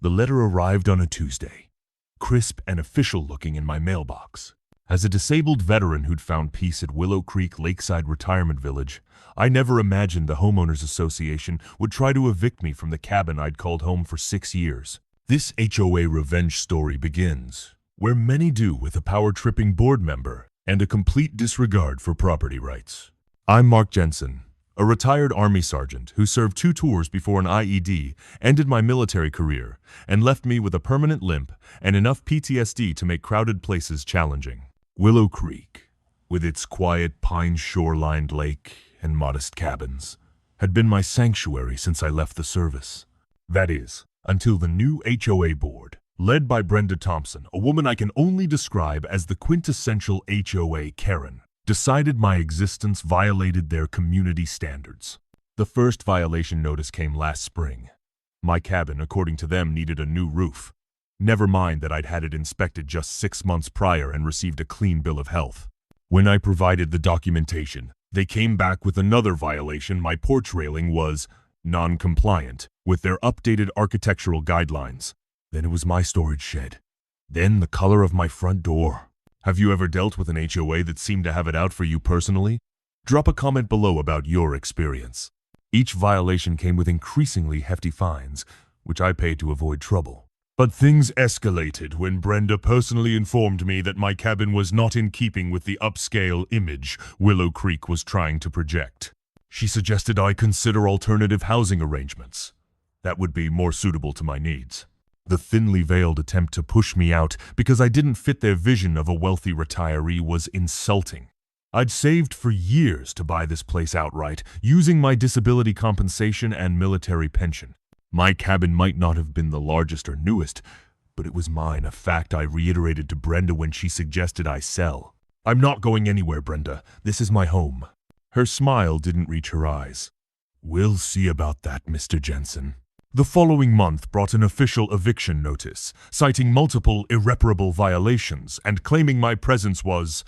The letter arrived on a Tuesday, crisp and official looking in my mailbox. As a disabled veteran who'd found peace at Willow Creek Lakeside Retirement Village, I never imagined the Homeowners Association would try to evict me from the cabin I'd called home for 6 years. This HOA revenge story begins, where many do with a power-tripping board member and a complete disregard for property rights. I'm Mark Jensen, a retired Army sergeant who served 2 tours before an IED ended my military career and left me with a permanent limp and enough PTSD to make crowded places challenging. Willow Creek, with its quiet pine shore-lined lake and modest cabins, had been my sanctuary since I left the service. That is, until the new HOA board, led by Brenda Thompson, a woman I can only describe as the quintessential HOA Karen, decided my existence violated their community standards. The first violation notice came last spring. My cabin, according to them, needed a new roof. Never mind that I'd had it inspected just 6 months prior and received a clean bill of health. When I provided the documentation, they came back with another violation. My porch railing was non-compliant with their updated architectural guidelines. Then it was my storage shed. Then the color of my front door. Have you ever dealt with an HOA that seemed to have it out for you personally? Drop a comment below about your experience. Each violation came with increasingly hefty fines, which I paid to avoid trouble. But things escalated when Brenda personally informed me that my cabin was not in keeping with the upscale image Willow Creek was trying to project. She suggested I consider alternative housing arrangements that would be more suitable to my needs. The thinly veiled attempt to push me out because I didn't fit their vision of a wealthy retiree was insulting. I'd saved for years to buy this place outright, using my disability compensation and military pension. My cabin might not have been the largest or newest, but it was mine, a fact I reiterated to Brenda when she suggested I sell. I'm not going anywhere, Brenda. This is my home. Her smile didn't reach her eyes. We'll see about that, Mr. Jensen. The following month brought an official eviction notice, citing multiple irreparable violations and claiming my presence was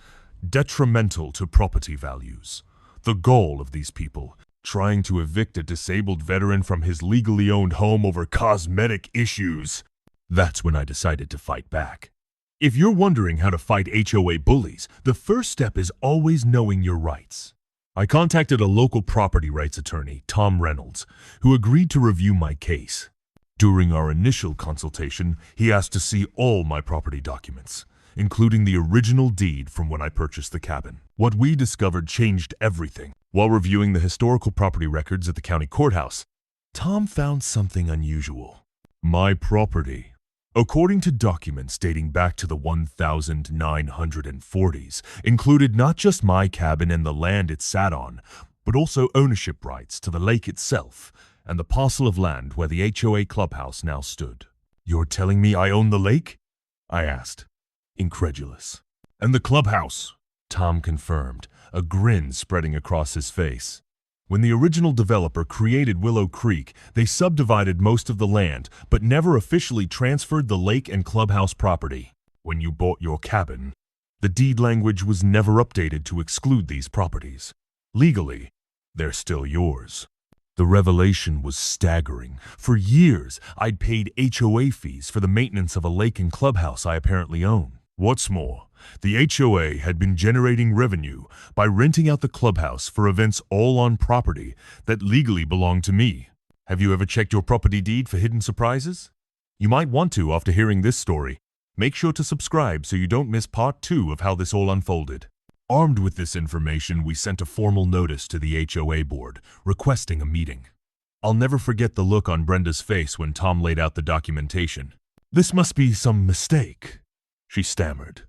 detrimental to property values. The goal of these people, trying to evict a disabled veteran from his legally owned home over cosmetic issues. That's when I decided to fight back. If you're wondering how to fight HOA bullies, the first step is always knowing your rights. I contacted a local property rights attorney, Tom Reynolds, who agreed to review my case. During our initial consultation, he asked to see all my property documents, including the original deed from when I purchased the cabin. What we discovered changed everything. While reviewing the historical property records at the county courthouse, Tom found something unusual. My property, according to documents dating back to the 1940s, included not just my cabin and the land it sat on, but also ownership rights to the lake itself and the parcel of land where the HOA Clubhouse now stood. You're telling me I own the lake? I asked, incredulous. And the clubhouse, Tom confirmed, a grin spreading across his face. When the original developer created Willow Creek, they subdivided most of the land, but never officially transferred the lake and clubhouse property. When you bought your cabin, the deed language was never updated to exclude these properties. Legally, they're still yours. The revelation was staggering. For years, I'd paid HOA fees for the maintenance of a lake and clubhouse I apparently own. What's more, the HOA had been generating revenue by renting out the clubhouse for events all on property that legally belonged to me. Have you ever checked your property deed for hidden surprises? You might want to after hearing this story. Make sure to subscribe so you don't miss part 2 of how this all unfolded. Armed with this information, we sent a formal notice to the HOA board, requesting a meeting. I'll never forget the look on Brenda's face when Tom laid out the documentation. This must be some mistake, she stammered,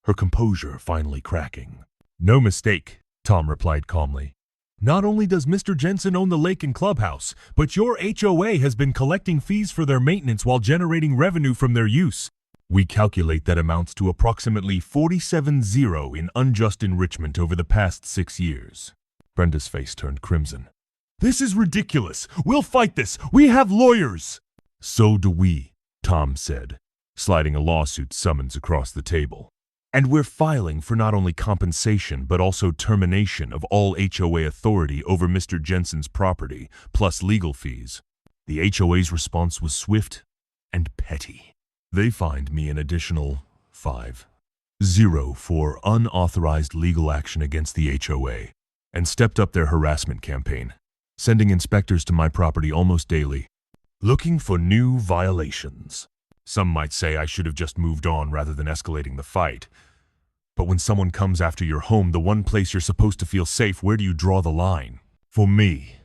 her composure finally cracking. No mistake, Tom replied calmly. Not only does Mr. Jensen own the lake and clubhouse, but your HOA has been collecting fees for their maintenance while generating revenue from their use. We calculate that amounts to approximately $47,000 in unjust enrichment over the past 6 years. Brenda's face turned crimson. This is ridiculous. We'll fight this. We have lawyers. So do we, Tom said, sliding a lawsuit summons across the table. And we're filing for not only compensation but also termination of all HOA authority over Mr. Jensen's property, plus legal fees. The HOA's response was swift and petty. They fined me an additional 5-0 for unauthorized legal action against the HOA and stepped up their harassment campaign, sending inspectors to my property almost daily, looking for new violations. Some might say I should have just moved on rather than escalating the fight. But when someone comes after your home, the one place you're supposed to feel safe, where do you draw the line? For me,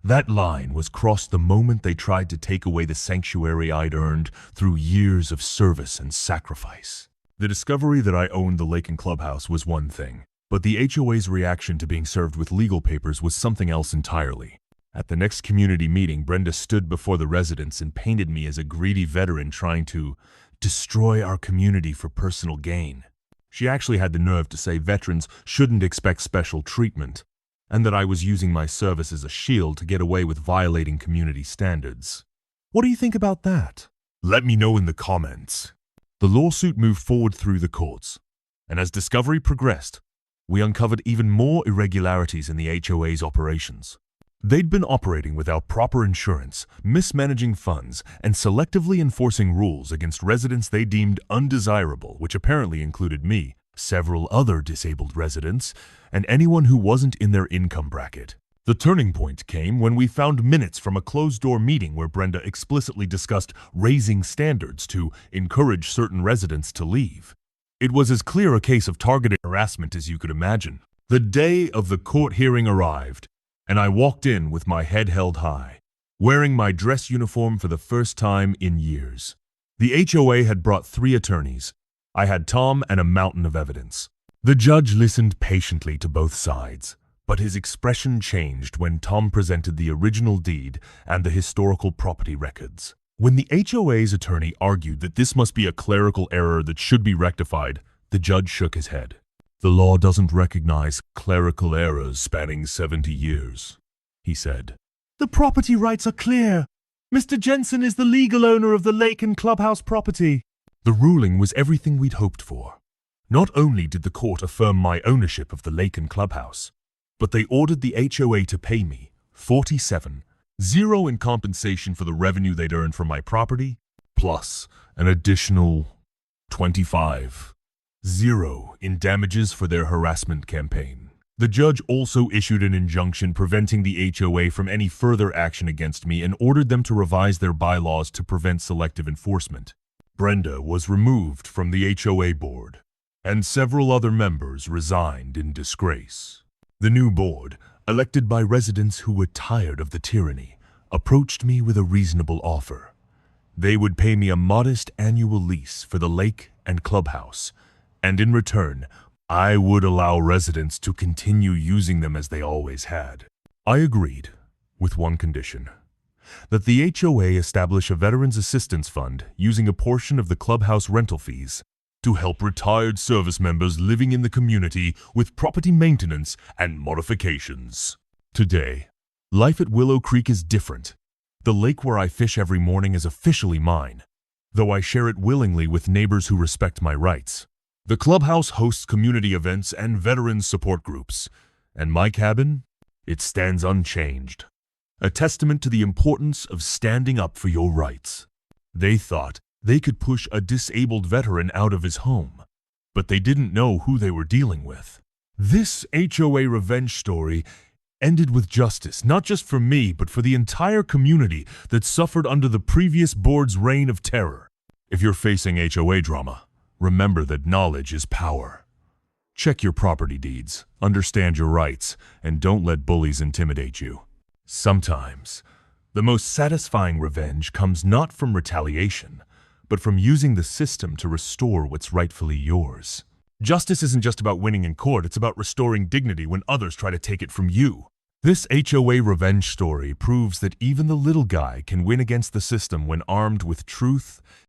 that line was crossed the moment they tried to take away the sanctuary I'd earned through years of service and sacrifice. The discovery that I owned the lake and clubhouse was one thing, but the HOA's reaction to being served with legal papers was something else entirely. At the next community meeting, Brenda stood before the residents and painted me as a greedy veteran trying to destroy our community for personal gain. She actually had the nerve to say veterans shouldn't expect special treatment, and that I was using my service as a shield to get away with violating community standards. What do you think about that? Let me know in the comments. The lawsuit moved forward through the courts, and as discovery progressed, we uncovered even more irregularities in the HOA's operations. They'd been operating without proper insurance, mismanaging funds, and selectively enforcing rules against residents they deemed undesirable, which apparently included me, several other disabled residents, and anyone who wasn't in their income bracket. The turning point came when we found minutes from a closed-door meeting where Brenda explicitly discussed raising standards to encourage certain residents to leave. It was as clear a case of targeted harassment as you could imagine. The day of the court hearing arrived, and I walked in with my head held high, wearing my dress uniform for the first time in years. The HOA had brought 3 attorneys. I had Tom and a mountain of evidence. The judge listened patiently to both sides, but his expression changed when Tom presented the original deed and the historical property records. When the HOA's attorney argued that this must be a clerical error that should be rectified, the judge shook his head. The law doesn't recognize clerical errors spanning 70 years, he said. The property rights are clear. Mr. Jensen is the legal owner of the lake and clubhouse property. The ruling was everything we'd hoped for. Not only did the court affirm my ownership of the lake and clubhouse, but they ordered the HOA to pay me $47,000 in compensation for the revenue they'd earned from my property, plus an additional $25,000 in damages for their harassment campaign. The judge also issued an injunction preventing the HOA from any further action against me and ordered them to revise their bylaws to prevent selective enforcement. Brenda was removed from the HOA board, and several other members resigned in disgrace. The new board, elected by residents who were tired of the tyranny, approached me with a reasonable offer. They would pay me a modest annual lease for the lake and clubhouse, and in return, I would allow residents to continue using them as they always had. I agreed, with one condition: that the HOA establish a Veterans Assistance Fund using a portion of the clubhouse rental fees to help retired service members living in the community with property maintenance and modifications. Today, life at Willow Creek is different. The lake where I fish every morning is officially mine, though I share it willingly with neighbors who respect my rights. The clubhouse hosts community events and veterans support groups, and my cabin, it stands unchanged, a testament to the importance of standing up for your rights. They thought they could push a disabled veteran out of his home, but they didn't know who they were dealing with. This HOA revenge story ended with justice, not just for me, but for the entire community that suffered under the previous board's reign of terror. If you're facing HOA drama, remember that knowledge is power. Check your property deeds, understand your rights, and don't let bullies intimidate you. Sometimes, the most satisfying revenge comes not from retaliation, but from using the system to restore what's rightfully yours. Justice isn't just about winning in court, it's about restoring dignity when others try to take it from you. This HOA revenge story proves that even the little guy can win against the system when armed with truth,